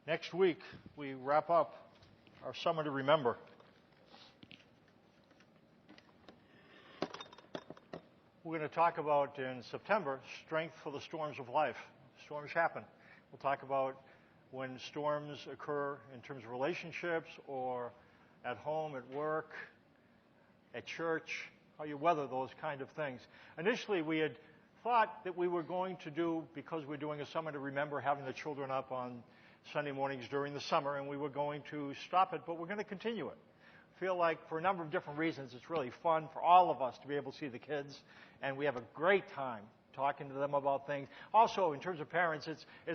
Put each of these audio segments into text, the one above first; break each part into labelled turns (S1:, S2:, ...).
S1: Next week, we wrap up our Summer to Remember. We're going to talk about, in September, strength for the storms of life. Storms happen. We'll talk about when storms occur in terms of relationships or at home, at work, at church, how you weather those kind of things. Initially, we had thought that we were going to do, because we're doing a Summer to Remember, having the children up on Sunday mornings during the summer, and we were going to stop it, but we're going to continue it. I feel like for a number of different reasons, it's really fun for all of us to be able to see the kids, and we have a great time talking to them about things. Also, in terms of parents,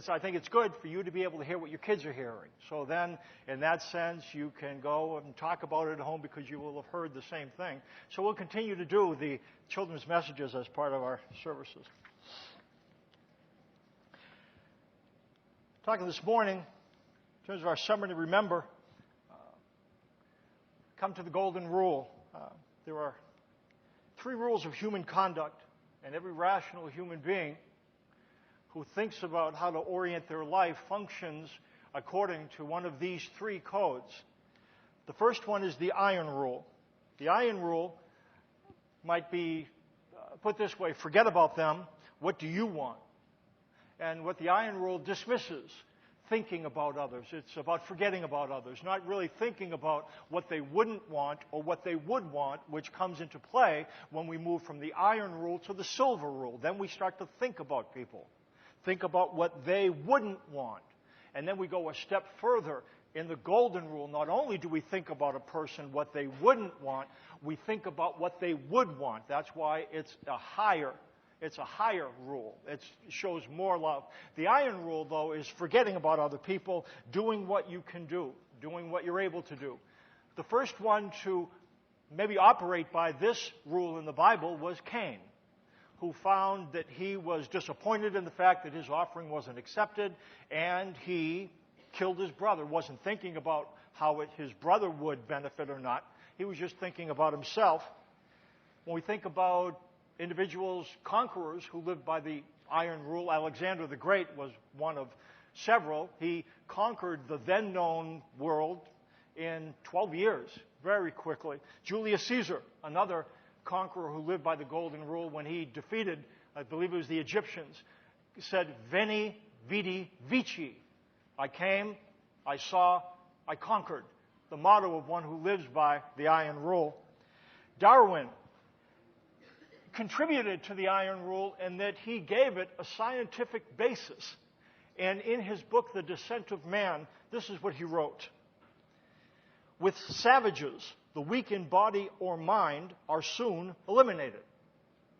S1: I think it's good for you to be able to hear what your kids are hearing. So then, in that sense, you can go and talk about it at home because you will have heard the same thing. So we'll continue to do the children's messages as part of our services. Talking this morning, in terms of our Summer to Remember, come to the Golden Rule. There are 3 rules of human conduct, and every rational human being who thinks about how to orient their life functions according to one of these 3 codes. The first one is the iron rule. The iron rule might be put this way: forget about them. What do you want? And what the iron rule dismisses, thinking about others. It's about forgetting about others, not really thinking about what they wouldn't want or what they would want, which comes into play when we move from the iron rule to the silver rule. Then we start to think about people, think about what they wouldn't want. And then we go a step further. In the golden rule, not only do we think about a person what they wouldn't want, we think about what they would want. That's why it's a higher rule. It shows more love. The iron rule, though, is forgetting about other people, doing what you can do, doing what you're able to do. The first one to maybe operate by this rule in the Bible was Cain, who found that he was disappointed in the fact that his offering wasn't accepted, and he killed his brother. Wasn't thinking about how his brother would benefit or not. He was just thinking about himself. When we think about individuals, conquerors who lived by the iron rule, Alexander the Great was one of several. He conquered the then-known world in 12 years, very quickly. Julius Caesar, another conqueror who lived by the golden rule, when he defeated, I believe it was the Egyptians, said, Veni, Vidi, Vici. I came, I saw, I conquered. The motto of one who lives by the iron rule. Darwin contributed to the iron rule in that he gave it a scientific basis. And in his book, The Descent of Man, this is what he wrote. With savages, the weak in body or mind are soon eliminated.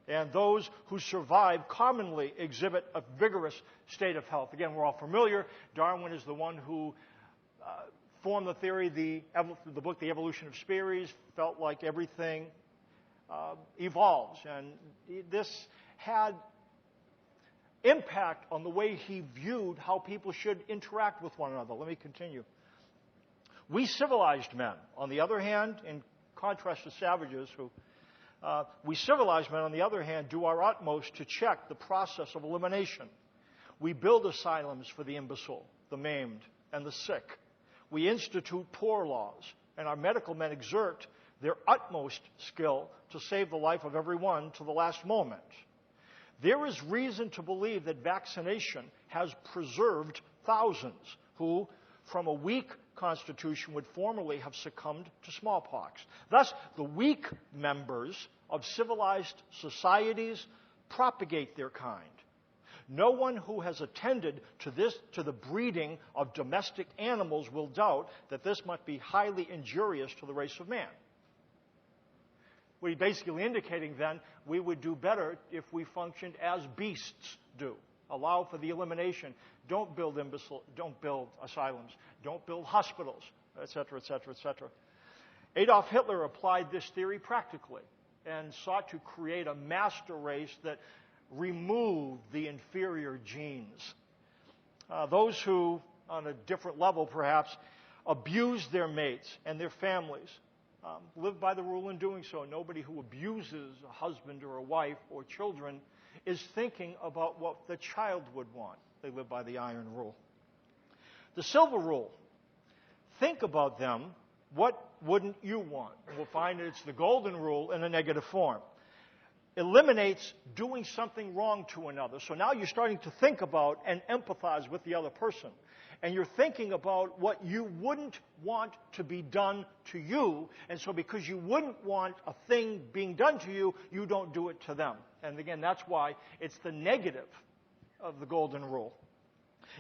S1: And those who survive commonly exhibit a vigorous state of health. Again, we're all familiar. Darwin is the one who formed the theory, the book, The Evolution of Species, felt like everything evolves. And this had impact on the way he viewed how people should interact with one another. Let me continue. We civilized men, on the other hand, in contrast to savages we civilized men, on the other hand, do our utmost to check the process of elimination. We build asylums for the imbecile, the maimed, and the sick. We institute poor laws, and our medical men exert their utmost skill to save the life of everyone to the last moment. There is reason to believe that vaccination has preserved thousands who, from a weak constitution, would formerly have succumbed to smallpox. Thus, the weak members of civilized societies propagate their kind. No one who has attended to the breeding of domestic animals will doubt that this must be highly injurious to the race of man. We're basically indicating then we would do better if we functioned as beasts do. Allow for the elimination. Don't build asylums. Don't build hospitals, etc., etc., etc. Adolf Hitler applied this theory practically and sought to create a master race that removed the inferior genes. Those who, on a different level perhaps, abuse their mates and their families live by the rule in doing so. Nobody who abuses a husband or a wife or children is thinking about what the child would want. They live by the iron rule. The silver rule. Think about them. What wouldn't you want? We'll find that it's the golden rule in a negative form. Eliminates doing something wrong to another. So now you're starting to think about and empathize with the other person. And you're thinking about what you wouldn't want to be done to you. And so because you wouldn't want a thing being done to you, you don't do it to them. And again, that's why it's the negative of the golden rule.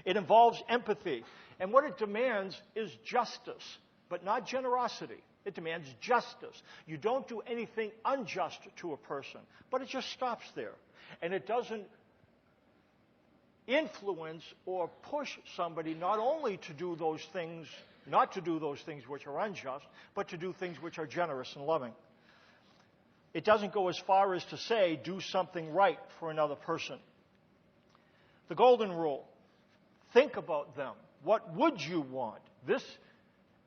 S1: It involves empathy. And what it demands is justice, but not generosity. It demands justice. You don't do anything unjust to a person, but it just stops there. And it doesn't influence or push somebody not only to do those things, not to do those things which are unjust, but to do things which are generous and loving. It doesn't go as far as to say, do something right for another person. The golden rule. Think about them. What would you want? This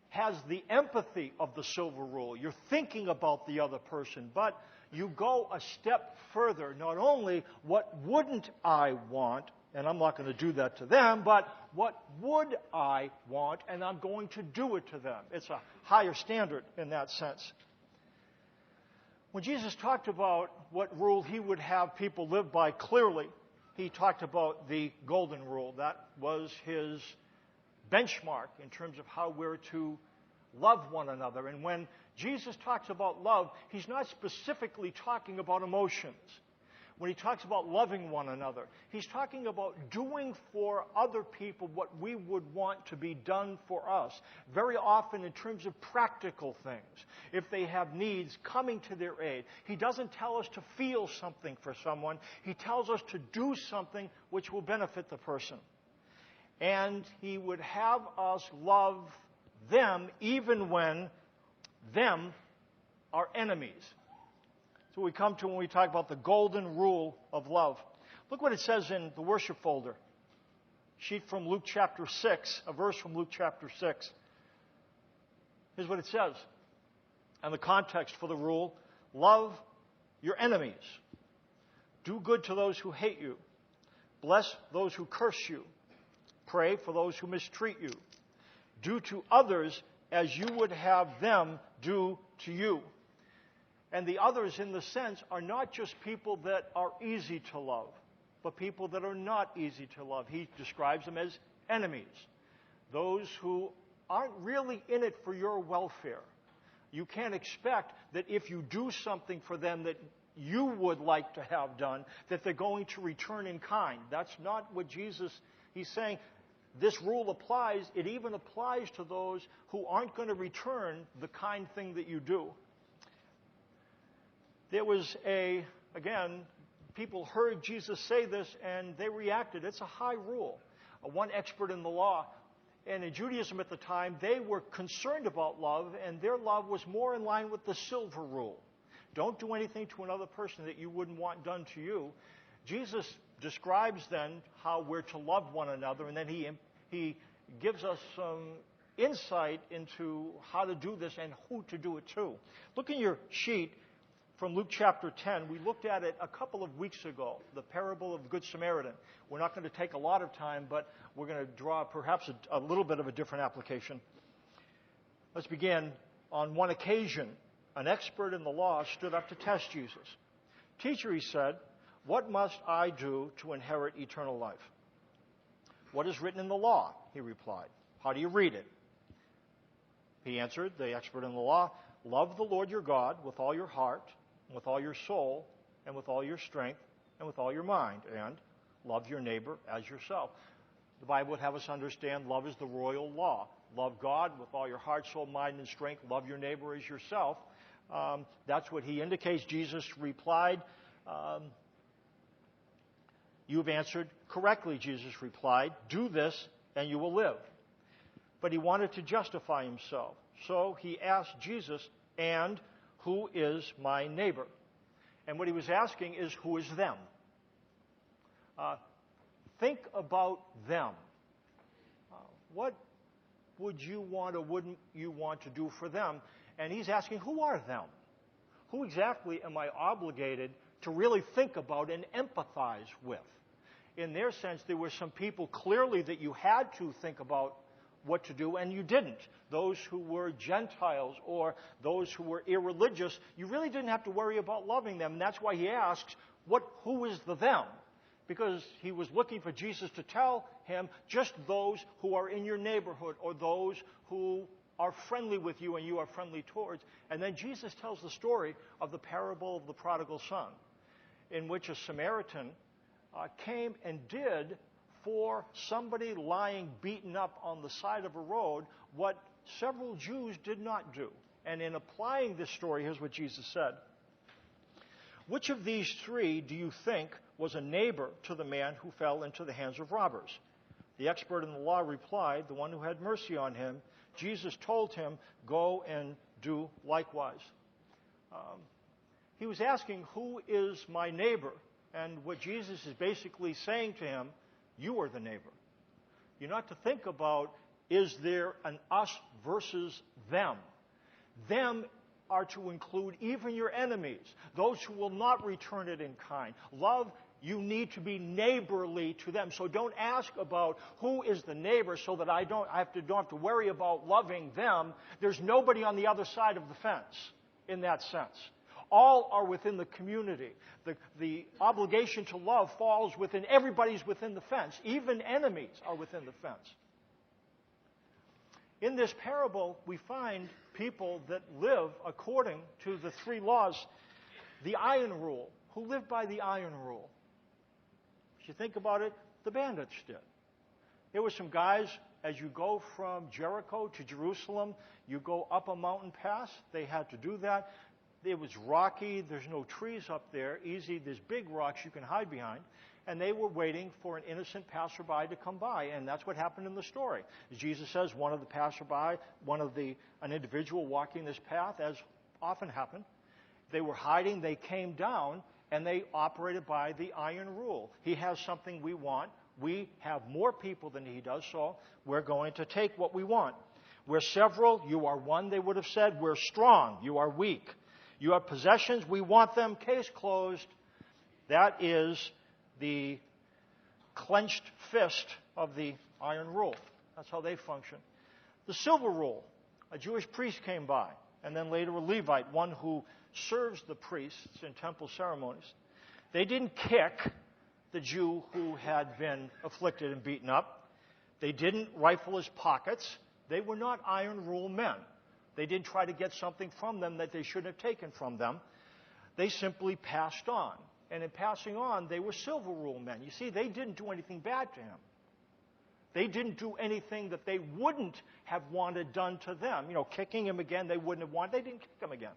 S1: has the empathy of the silver rule. You're thinking about the other person, but you go a step further. Not only what wouldn't I want, and I'm not going to do that to them, but what would I want, and I'm going to do it to them. It's a higher standard in that sense. When Jesus talked about what rule he would have people live by, clearly, he talked about the golden rule. That was his benchmark in terms of how we're to love one another. And when Jesus talks about love, he's not specifically talking about emotions. When he talks about loving one another, he's talking about doing for other people what we would want to be done for us. Very often in terms of practical things. If they have needs, coming to their aid. He doesn't tell us to feel something for someone. He tells us to do something which will benefit the person. And he would have us love them even when them are enemies. That's what we come to when we talk about the golden rule of love. Look what it says in the worship folder. Sheet from Luke chapter 6, a verse from Luke chapter 6. Here's what it says. And the context for the rule, love your enemies. Do good to those who hate you. Bless those who curse you. Pray for those who mistreat you. Do to others as you would have them do to you. And the others, in the sense, are not just people that are easy to love, but people that are not easy to love. He describes them as enemies, those who aren't really in it for your welfare. You can't expect that if you do something for them that you would like to have done, that they're going to return in kind. That's not what he's saying. This rule applies. It even applies to those who aren't going to return the kind thing that you do. There was again, people heard Jesus say this and they reacted. It's a high rule. One expert in the law, and in Judaism at the time, they were concerned about love, and their love was more in line with the silver rule. Don't do anything to another person that you wouldn't want done to you. Jesus describes then how we're to love one another, and then he gives us some insight into how to do this and who to do it to. Look in your sheet from Luke chapter 10. We looked at it a couple of weeks ago, the parable of the Good Samaritan. We're not going to take a lot of time, but we're going to draw perhaps a little bit of a different application. Let's begin. On one occasion, an expert in the law stood up to test Jesus. Teacher, he said, what must I do to inherit eternal life? What is written in the law? He replied. How do you read it? He answered, the expert in the law, love the Lord your God with all your heart, and with all your soul, and with all your strength, and with all your mind, and love your neighbor as yourself. The Bible would have us understand love is the royal law. Love God with all your heart, soul, mind, and strength. Love your neighbor as yourself. That's what he indicates. Jesus replied, you've answered correctly, Jesus replied. Do this and you will live. But he wanted to justify himself. So he asked Jesus, and who is my neighbor? And what he was asking is, who is them? Think about them. What would you want or wouldn't you want to do for them? And he's asking, who are them? Who exactly am I obligated to really think about and empathize with? In their sense, there were some people clearly that you had to think about what to do and you didn't. Those who were Gentiles or those who were irreligious, you really didn't have to worry about loving them. And that's why he asks, who is the them? Because he was looking for Jesus to tell him just those who are in your neighborhood or those who are friendly with you and you are friendly towards. And then Jesus tells the story of the parable of the prodigal son, in which a Samaritan came and did for somebody lying beaten up on the side of a road what several Jews did not do. And in applying this story, here's what Jesus said. Which of these three do you think was a neighbor to the man who fell into the hands of robbers? The expert in the law replied, the one who had mercy on him. Jesus told him, go and do likewise. He was asking, who is my neighbor? And what Jesus is basically saying to him, you are the neighbor. You're not to think about, is there an us versus them? Them are to include even your enemies, those who will not return it in kind. Love, you need to be neighborly to them. So don't ask about who is the neighbor so that I don't have to worry about loving them. There's nobody on the other side of the fence in that sense. All are within the community. The obligation to love falls within, everybody's within the fence. Even enemies are within the fence. In this parable, we find people that live according to the three laws, the iron rule, who live by the iron rule. If you think about it, the bandits did. There were some guys, as you go from Jericho to Jerusalem, you go up a mountain pass. They had to do that. It was rocky. There's no trees up there. Easy. There's big rocks you can hide behind. And they were waiting for an innocent passerby to come by. And that's what happened in the story. As Jesus says, one of the passerby, an individual walking this path, as often happened, they were hiding. They came down, and they operated by the iron rule. He has something we want. We have more people than he does, so we're going to take what we want. We're several. You are one, they would have said. We're strong. You are weak. You have possessions. We want them. Case closed. That is the clenched fist of the iron rule. That's how they function. The silver rule. A Jewish priest came by, and then later a Levite, one who serves the priests in temple ceremonies. They didn't kick the Jew who had been afflicted and beaten up. They didn't rifle his pockets. They were not iron rule men. They didn't try to get something from them that they shouldn't have taken from them. They simply passed on. And in passing on, they were silver rule men. You see, they didn't do anything bad to him. They didn't do anything that they wouldn't have wanted done to them. Kicking him again, they wouldn't have wanted. They didn't kick him again.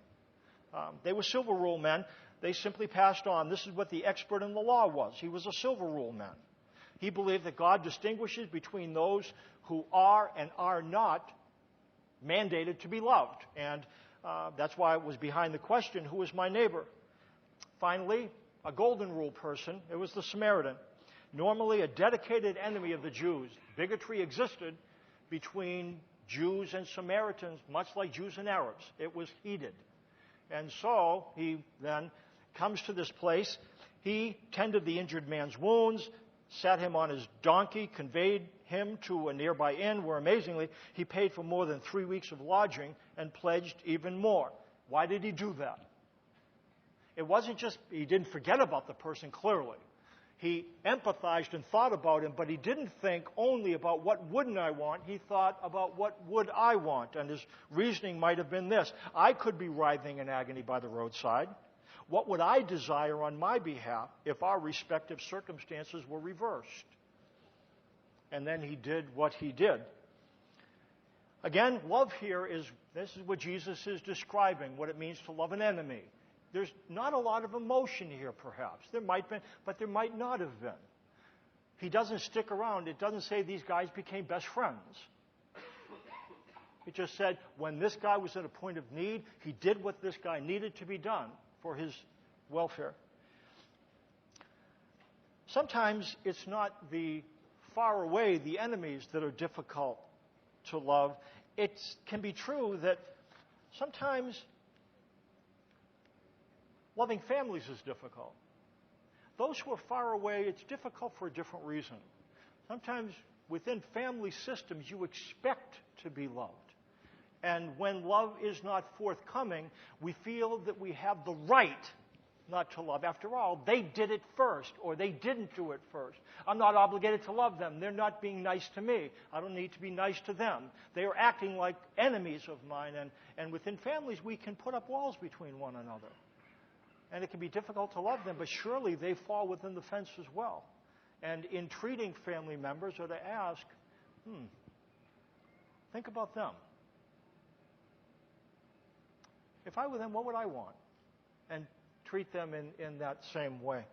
S1: They were silver rule men. They simply passed on. This is what the expert in the law was. He was a silver rule man. He believed that God distinguishes between those who are and are not mandated to be loved. And that's why it was behind the question, who is my neighbor? Finally, a golden rule person, it was the Samaritan. Normally a dedicated enemy of the Jews. Bigotry existed between Jews and Samaritans, much like Jews and Arabs. It was heated. And so he then comes to this place. He tended the injured man's wounds, sat him on his donkey, conveyed him to a nearby inn where, amazingly, he paid for more than 3 weeks of lodging and pledged even more. Why did he do that? It wasn't just he didn't forget about the person, clearly. He empathized and thought about him, but he didn't think only about what wouldn't I want. He thought about what would I want. And his reasoning might have been this. I could be writhing in agony by the roadside. What would I desire on my behalf if our respective circumstances were reversed? And then he did what he did. Again, love here this is what Jesus is describing, what it means to love an enemy. There's not a lot of emotion here, perhaps. There might be, but there might not have been. He doesn't stick around. It doesn't say these guys became best friends. It just said when this guy was at a point of need, he did what this guy needed to be done for his welfare. Sometimes it's not the far away, the enemies that are difficult to love. It can be true that sometimes loving families is difficult. Those who are far away, it's difficult for a different reason. Sometimes within family systems, you expect to be loved. And when love is not forthcoming, we feel that we have the right not to love. After all, they did it first, or they didn't do it first. I'm not obligated to love them. They're not being nice to me. I don't need to be nice to them. They are acting like enemies of mine. And within families, we can put up walls between one another. And it can be difficult to love them, but surely they fall within the fence as well. And in treating family members, or to ask, think about them. If I were them, what would I want? And treat them in that same way.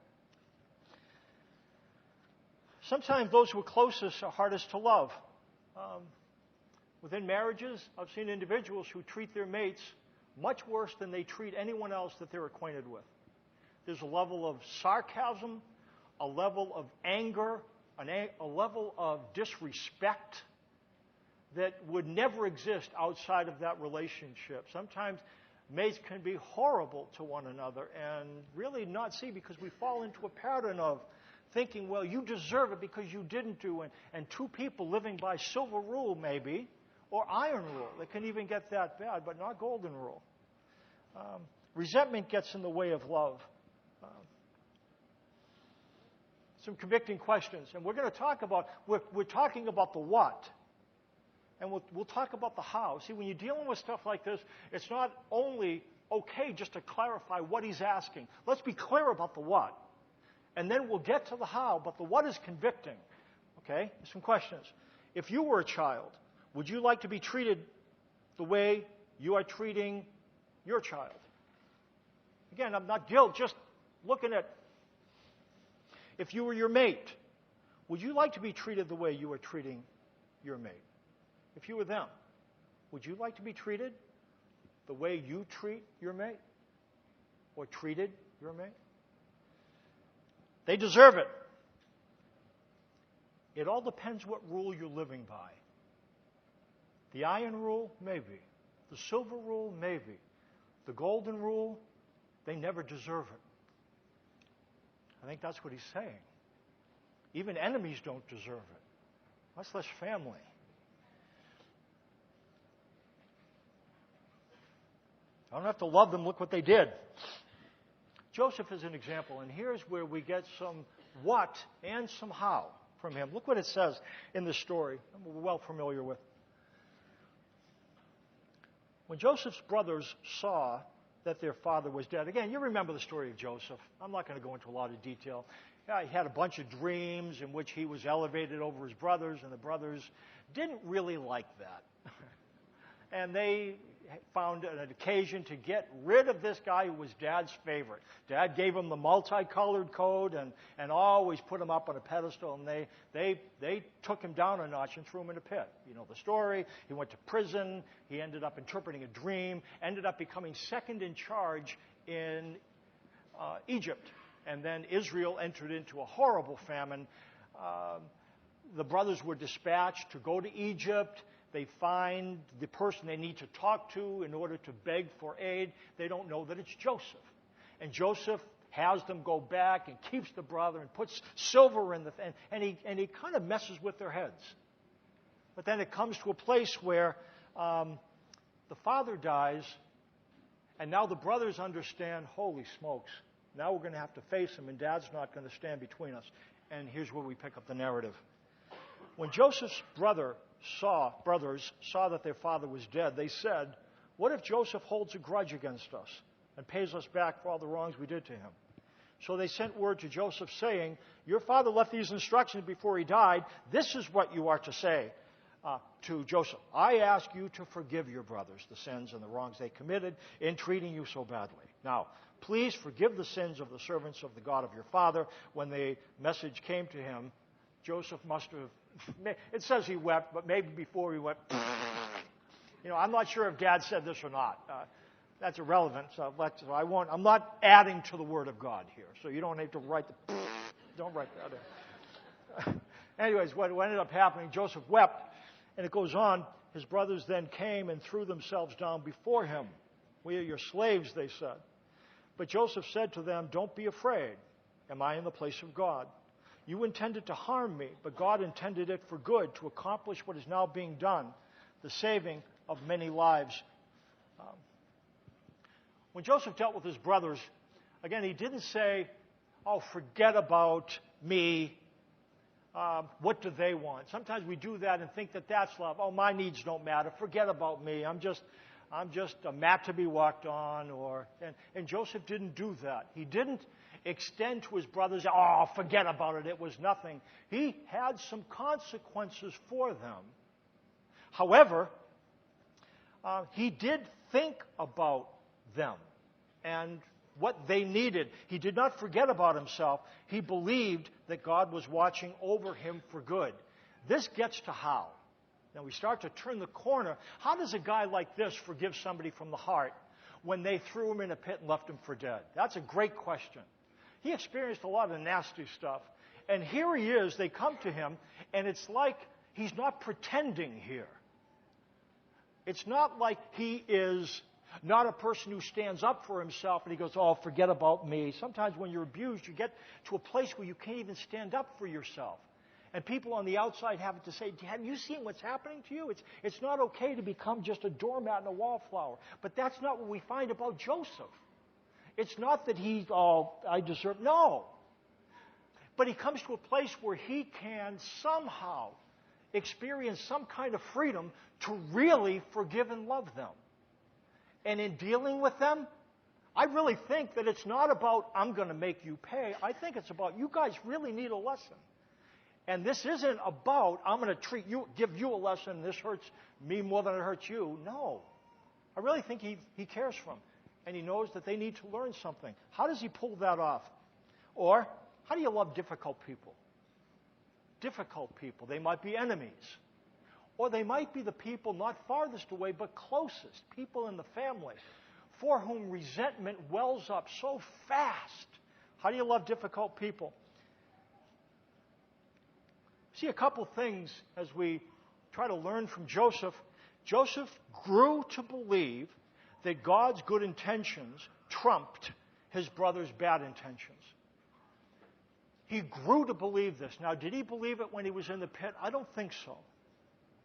S1: Sometimes those who are closest are hardest to love. Within marriages, I've seen individuals who treat their mates much worse than they treat anyone else that they're acquainted with. There's a level of sarcasm, a level of anger, a level of disrespect that would never exist outside of that relationship. Sometimes mates can be horrible to one another and really not see, because we fall into a pattern of thinking, well, you deserve it because you didn't do it. And two people living by silver rule, maybe, or iron rule. It can even get that bad, but not golden rule. Resentment gets in the way of love. Some convicting questions. And we're going to talk about, we're talking about the what. And we'll talk about the how. See, when you're dealing with stuff like this, it's not only okay just to clarify what he's asking. Let's be clear about the what. And then we'll get to the how, but the what is convicting. Okay? Some questions. If you were a child, would you like to be treated the way you are treating your child? Again, I'm not guilt, just looking at, if you were your mate, would you like to be treated the way you are treating your mate? If you were them, would you like to be treated the way you treat your mate? Or treated your mate? They deserve it. It all depends what rule you're living by. The iron rule, maybe. The silver rule, maybe. The golden rule, they never deserve it. I think that's what he's saying. Even enemies don't deserve it, much less family. I don't have to love them. Look what they did. Joseph is an example, and here's where we get some what and some how from him. Look what it says in the story we're well familiar with. When Joseph's brothers saw that their father was dead. Again, you remember the story of Joseph. I'm not going to go into a lot of detail. He had a bunch of dreams in which he was elevated over his brothers, and the brothers didn't really like that. And they found an occasion to get rid of this guy who was Dad's favorite. Dad gave him the multicolored coat and always put him up on a pedestal, and they took him down a notch and threw him in a pit. You know the story. He went to prison. He ended up interpreting a dream, ended up becoming second in charge in Egypt. And then Israel entered into a horrible famine. The brothers were dispatched to go to Egypt. They find the person they need to talk to in order to beg for aid. They don't know that it's Joseph. And Joseph has them go back and keeps the brother and puts silver in the thing. And he kind of messes with their heads. But then it comes to a place where the father dies, and now the brothers understand, holy smokes, now we're going to have to face him, and Dad's not going to stand between us. And here's where we pick up the narrative. When Joseph's brothers saw that their father was dead, they said, what if Joseph holds a grudge against us and pays us back for all the wrongs we did to him? So they sent word to Joseph saying, your father left these instructions before he died. This is what you are to say to Joseph. I ask you to forgive your brothers the sins and the wrongs they committed in treating you so badly. Now, please forgive the sins of the servants of the God of your father. When the message came to him, Joseph must have, it says he wept, but maybe before he wept, I'm not sure if Dad said this or not. That's irrelevant, so I'm not adding to the Word of God here, so you don't need to write don't write that in. Anyways, what ended up happening, Joseph wept, and it goes on, his brothers then came and threw themselves down before him. We are your slaves, they said. But Joseph said to them, don't be afraid. Am I in the place of God? You intended to harm me, but God intended it for good, to accomplish what is now being done, the saving of many lives. When Joseph dealt with his brothers, again, he didn't say, oh, forget about me. What do they want? Sometimes we do that and think that that's love. Oh, my needs don't matter. Forget about me. I'm just a mat to be walked on. And Joseph didn't do that. He didn't extend to his brothers, oh, forget about it. It was nothing. He had some consequences for them. However, he did think about them and what they needed. He did not forget about himself. He believed that God was watching over him for good. This gets to how. Now we start to turn the corner. How does a guy like this forgive somebody from the heart when they threw him in a pit and left him for dead? That's a great question. He experienced a lot of nasty stuff. And here he is. They come to him, and it's like he's not pretending here. It's not like he is not a person who stands up for himself and he goes, oh, forget about me. Sometimes when you're abused, you get to a place where you can't even stand up for yourself. And people on the outside have to say, have you seen what's happening to you? It's not okay to become just a doormat and a wallflower. But that's not what we find about Joseph. It's not that he's, oh, I deserve. No. But he comes to a place where he can somehow experience some kind of freedom to really forgive and love them. And in dealing with them, I really think that it's not about, I'm going to make you pay. I think it's about, you guys really need a lesson. And this isn't about, I'm going to give you a lesson, this hurts me more than it hurts you. No. I really think he cares for them. And he knows that they need to learn something. How does he pull that off? Or, how do you love difficult people? Difficult people. They might be enemies. Or they might be the people not farthest away, but closest, people in the family, for whom resentment wells up so fast. How do you love difficult people? See a couple things as we try to learn from Joseph. Joseph grew to believe that God's good intentions trumped his brother's bad intentions. He grew to believe this. Now, did he believe it when he was in the pit? I don't think so.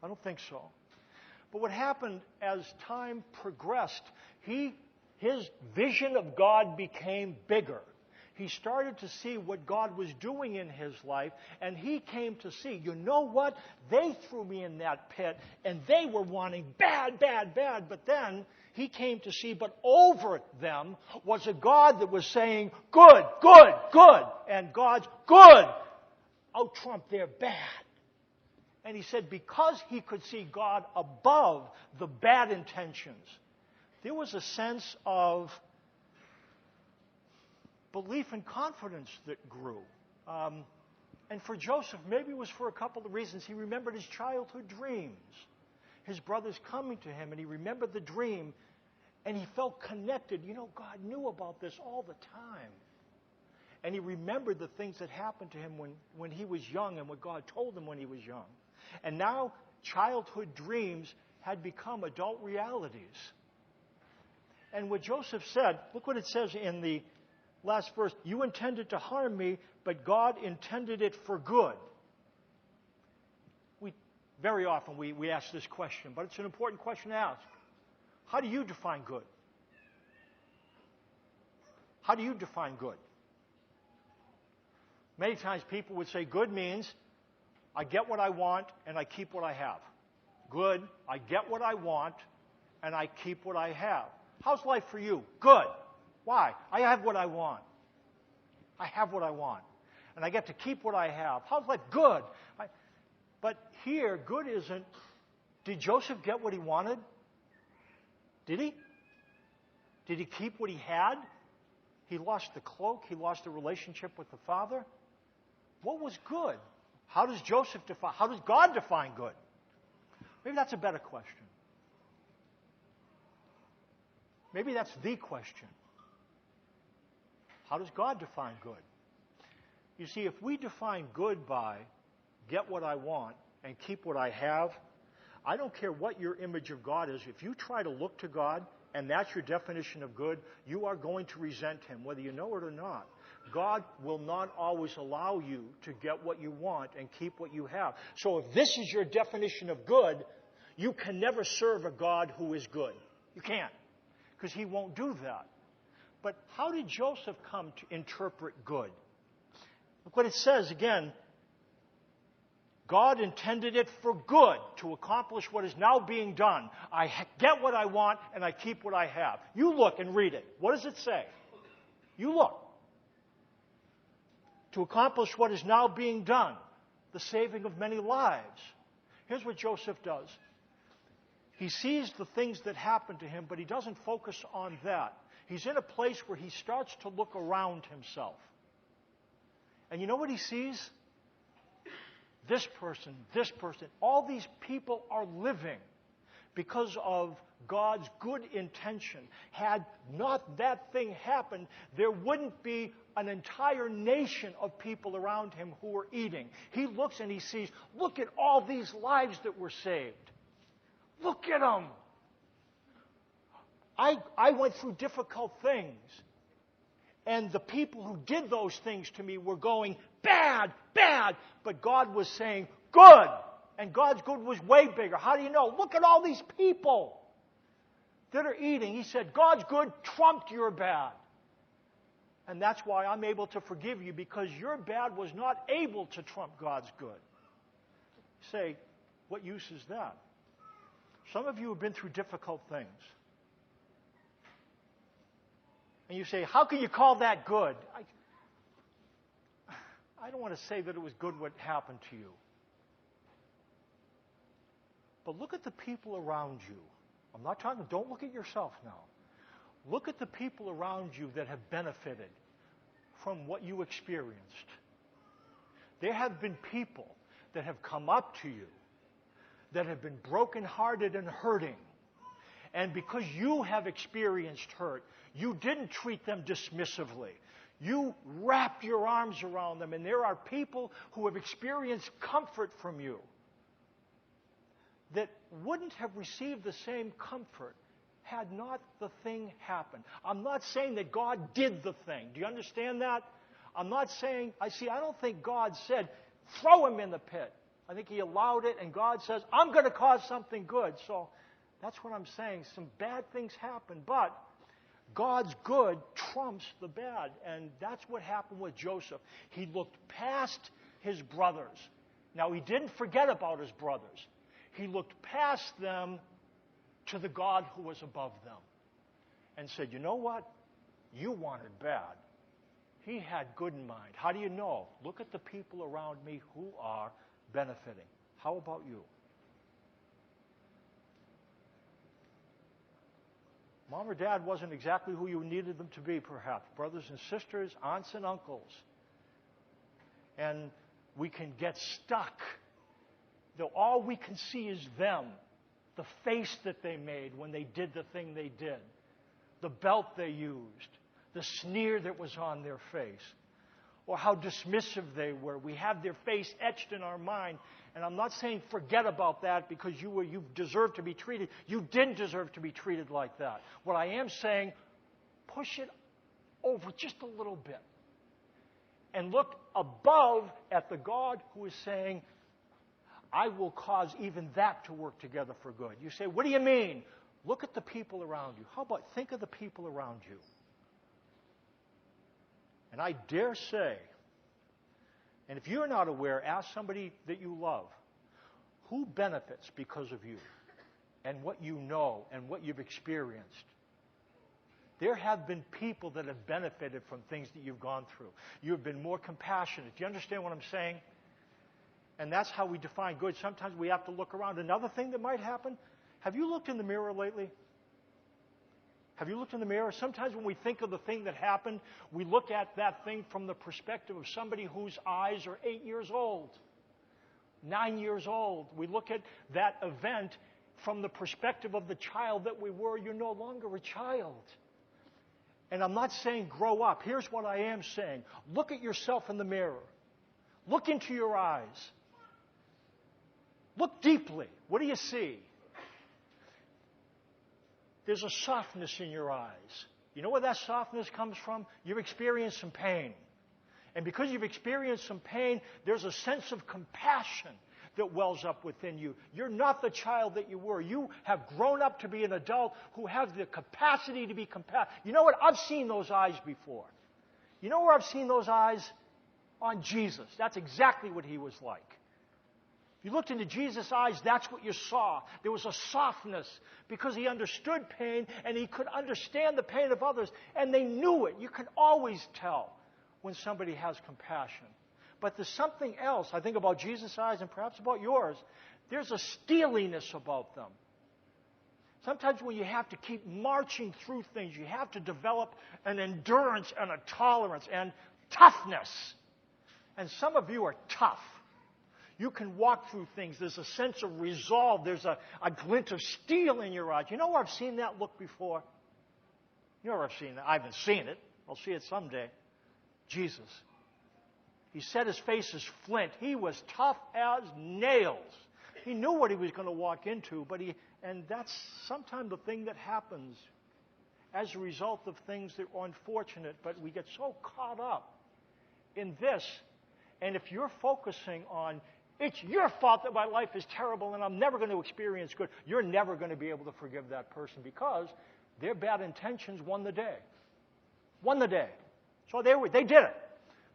S1: I don't think so. But what happened as time progressed, his vision of God became bigger. He started to see what God was doing in his life, and he came to see, you know what? They threw me in that pit, and they were wanting bad, bad, bad. But then he came to see, but over them was a God that was saying, good, good, good. And God's good out-trumped their bad. And he said because he could see God above the bad intentions, there was a sense of belief and confidence that grew. And for Joseph, maybe it was for a couple of reasons. He remembered his childhood dreams, his brothers coming to him, and he remembered the dream, and he felt connected. You know, God knew about this all the time. And he remembered the things that happened to him when he was young and what God told him when he was young. And now childhood dreams had become adult realities. And what Joseph said, look what it says in the last verse. You intended to harm me, but God intended it for good. Very often we ask this question, but it's an important question to ask. How do you define good? How do you define good? Many times people would say good means I get what I want and I keep what I have. Good, I get what I want and I keep what I have. How's life for you? Good. Why? I have what I want. I have what I want. And I get to keep what I have. How's life? Good. But here, good isn't, did Joseph get what he wanted? Did he? Did he keep what he had? He lost the cloak. He lost the relationship with the Father. What was good? How does God define good? Maybe that's a better question. Maybe that's the question. How does God define good? You see, if we define good by get what I want and keep what I have, I don't care what your image of God is. If you try to look to God and that's your definition of good, you are going to resent Him, whether you know it or not. God will not always allow you to get what you want and keep what you have. So if this is your definition of good, you can never serve a God who is good. You can't, because He won't do that. But how did Joseph come to interpret good? Look what it says again. God intended it for good to accomplish what is now being done. I get what I want and I keep what I have. You look and read it. What does it say? You look. To accomplish what is now being done, the saving of many lives. Here's what Joseph does. He sees the things that happen to him, but he doesn't focus on that. He's in a place where he starts to look around himself. And you know what he sees? This person, all these people are living because of God's good intention. Had not that thing happened, there wouldn't be an entire nation of people around him who were eating. He looks and he sees, look at all these lives that were saved. Look at them. I went through difficult things. And the people who did those things to me were going, bad, bad. But God was saying, good. And God's good was way bigger. How do you know? Look at all these people that are eating. He said, God's good trumped your bad. And that's why I'm able to forgive you, because your bad was not able to trump God's good. You say, what use is that? Some of you have been through difficult things. And you say, how can you call that good? I don't want to say that it was good what happened to you. But look at the people around you. I'm not talking, don't look at yourself now. Look at the people around you that have benefited from what you experienced. There have been people that have come up to you that have been brokenhearted and hurting. And because you have experienced hurt, you didn't treat them dismissively. You wrapped your arms around them. And there are people who have experienced comfort from you that wouldn't have received the same comfort had not the thing happened. I'm not saying that God did the thing. Do you understand that? I'm not saying, I don't think God said, throw him in the pit. I think He allowed it, and God says, I'm going to cause something good. So that's what I'm saying. Some bad things happen, but God's good trumps the bad. And that's what happened with Joseph. He looked past his brothers. Now, he didn't forget about his brothers. He looked past them to the God who was above them and said, you know what? You wanted bad. He had good in mind. How do you know? Look at the people around me who are benefiting. How about you? Mom or dad wasn't exactly who you needed them to be, perhaps. Brothers and sisters, aunts and uncles. And we can get stuck. Though all we can see is them. The face that they made when they did the thing they did. The belt they used. The sneer that was on their face. Or how dismissive they were. We have their face etched in our mind. And I'm not saying forget about that because you deserve to be treated. You didn't deserve to be treated like that. What I am saying, push it over just a little bit. And look above at the God who is saying, I will cause even that to work together for good. You say, what do you mean? Look at the people around you. How about think of the people around you? And I dare say, and if you're not aware, ask somebody that you love, who benefits because of you and what you know and what you've experienced? There have been people that have benefited from things that you've gone through. You have been more compassionate. Do you understand what I'm saying? And that's how we define good. Sometimes we have to look around. Another thing that might happen, have you looked in the mirror lately? Have you looked in the mirror? Sometimes when we think of the thing that happened, we look at that thing from the perspective of somebody whose eyes are 8 years old, 9 years old. We look at that event from the perspective of the child that we were. You're no longer a child. And I'm not saying grow up. Here's what I am saying. Look at yourself in the mirror. Look into your eyes. Look deeply. What do you see? There's a softness in your eyes. You know where that softness comes from? You've experienced some pain. And because you've experienced some pain, there's a sense of compassion that wells up within you. You're not the child that you were. You have grown up to be an adult who has the capacity to be compassionate. You know what? I've seen those eyes before. You know where I've seen those eyes? On Jesus. That's exactly what he was like. If you looked into Jesus' eyes, that's what you saw. There was a softness because he understood pain and he could understand the pain of others, and they knew it. You can always tell when somebody has compassion. But there's something else, I think, about Jesus' eyes and perhaps about yours. There's a steeliness about them. Sometimes when you have to keep marching through things, you have to develop an endurance and a tolerance and toughness. And some of you are tough. You can walk through things. There's a sense of resolve. There's a glint of steel in your eyes. You know where I've seen that look before? You know where I've seen that? I haven't seen it. I'll see it someday. Jesus. He set his face as flint. He was tough as nails. He knew what he was going to walk into, and that's sometimes the thing that happens as a result of things that are unfortunate, but we get so caught up in this. And if you're focusing on, it's your fault that my life is terrible and I'm never going to experience good, you're never going to be able to forgive that person because their bad intentions won the day. Won the day. So they did it.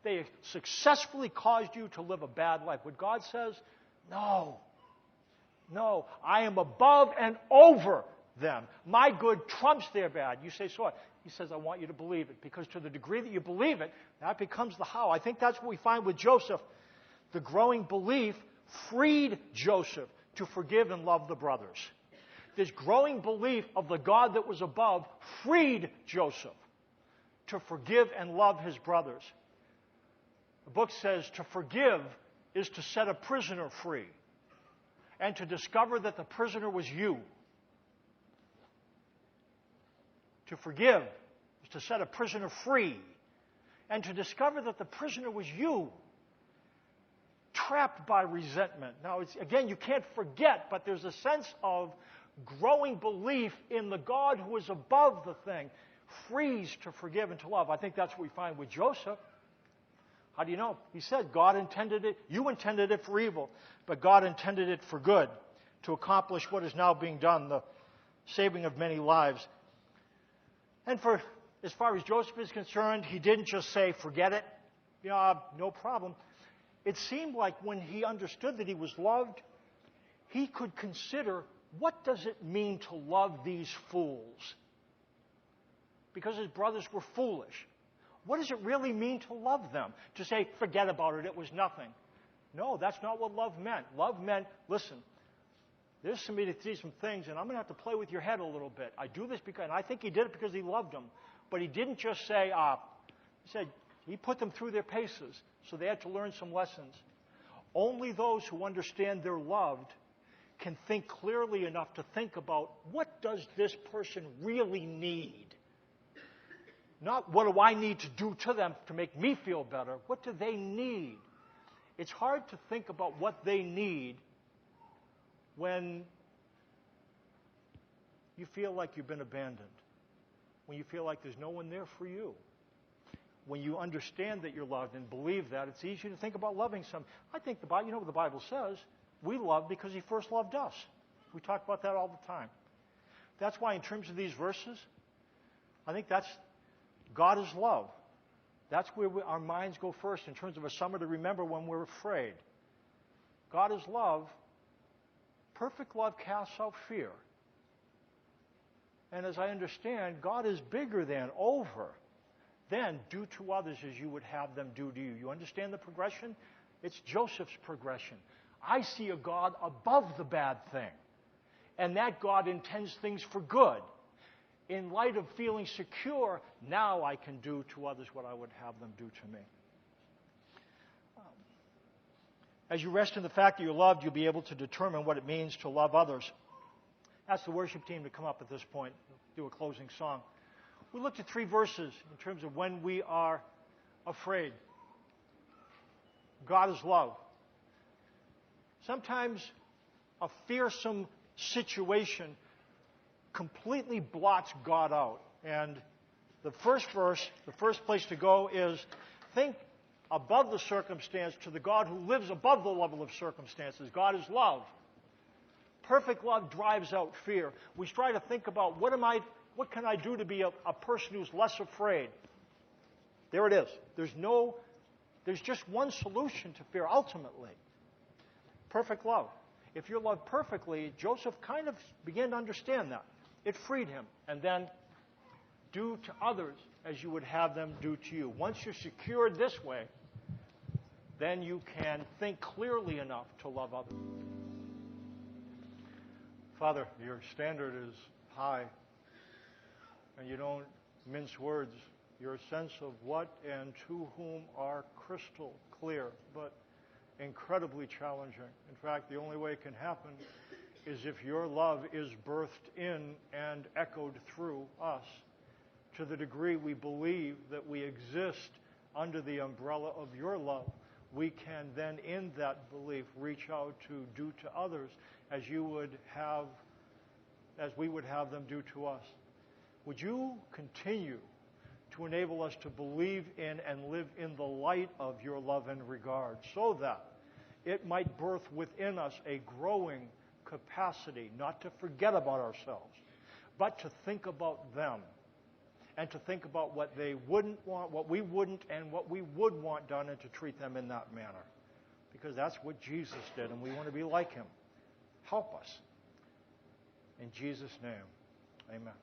S1: They successfully caused you to live a bad life. What God says, no, I am above and over them. My good trumps their bad. You say, so what? He says, I want you to believe it, because to the degree that you believe it, that becomes the how. I think that's what we find with Joseph. The growing belief freed Joseph to forgive and love the brothers. This growing belief of the God that was above freed Joseph to forgive and love his brothers. The book says to forgive is to set a prisoner free and to discover that the prisoner was you. To forgive is to set a prisoner free and to discover that the prisoner was you, trapped by resentment. Now, again, you can't forget, but there's a sense of growing belief in the God who is above the thing, frees to forgive and to love. I think that's what we find with Joseph. How do you know? He said God intended it, you intended it for evil, but God intended it for good, to accomplish what is now being done, the saving of many lives. And as far as Joseph is concerned, he didn't just say, forget it, no problem. It seemed like when he understood that he was loved, he could consider, what does it mean to love these fools? Because his brothers were foolish. What does it really mean to love them? To say, forget about it, it was nothing. No, that's not what love meant. Love meant, listen, there's somebody to see some things, and I'm going to have to play with your head a little bit. I do this because, and I think he did it because he loved them. But he didn't just say, he said, he put them through their paces, so they had to learn some lessons. Only those who understand they're loved can think clearly enough to think about, what does this person really need? Not what do I need to do to them to make me feel better. What do they need? It's hard to think about what they need when you feel like you've been abandoned, when you feel like there's no one there for you. When you understand that you're loved and believe that, it's easy to think about loving someone. I think you know what the Bible says? We love because he first loved us. We talk about that all the time. That's why in terms of these verses, I think God is love. That's where our minds go first in terms of a summer to remember when we're afraid. God is love. Perfect love casts out fear. And as I understand, God is bigger than, over, then do to others as you would have them do to you. You understand the progression? It's Joseph's progression. I see a God above the bad thing. And that God intends things for good. In light of feeling secure, now I can do to others what I would have them do to me. As you rest in the fact that you're loved, you'll be able to determine what it means to love others. Ask the worship team to come up at this point, do a closing song. We looked at 3 verses in terms of when we are afraid. God is love. Sometimes a fearsome situation completely blots God out. And the first verse, the first place to go is think above the circumstance to the God who lives above the level of circumstances. God is love. Perfect love drives out fear. We try to think about what can I do to be a person who's less afraid? There it is. There's just one solution to fear ultimately. Perfect love. If you're loved perfectly, Joseph kind of began to understand that. It freed him. And then do to others as you would have them do to you. Once you're secured this way, then you can think clearly enough to love others. Father, your standard is high, and you don't mince words. Your sense of what and to whom are crystal clear, but incredibly challenging. In fact, the only way it can happen is if your love is birthed in and echoed through us. To the degree we believe that we exist under the umbrella of your love, we can then, in that belief, reach out to do to others as we would have them do to us. Would you continue to enable us to believe in and live in the light of your love and regard, so that it might birth within us a growing capacity not to forget about ourselves, but to think about them, and to think about what they wouldn't want, what we wouldn't, and what we would want done, and to treat them in that manner. Because that's what Jesus did, and we want to be like him. Help us. In Jesus' name, amen.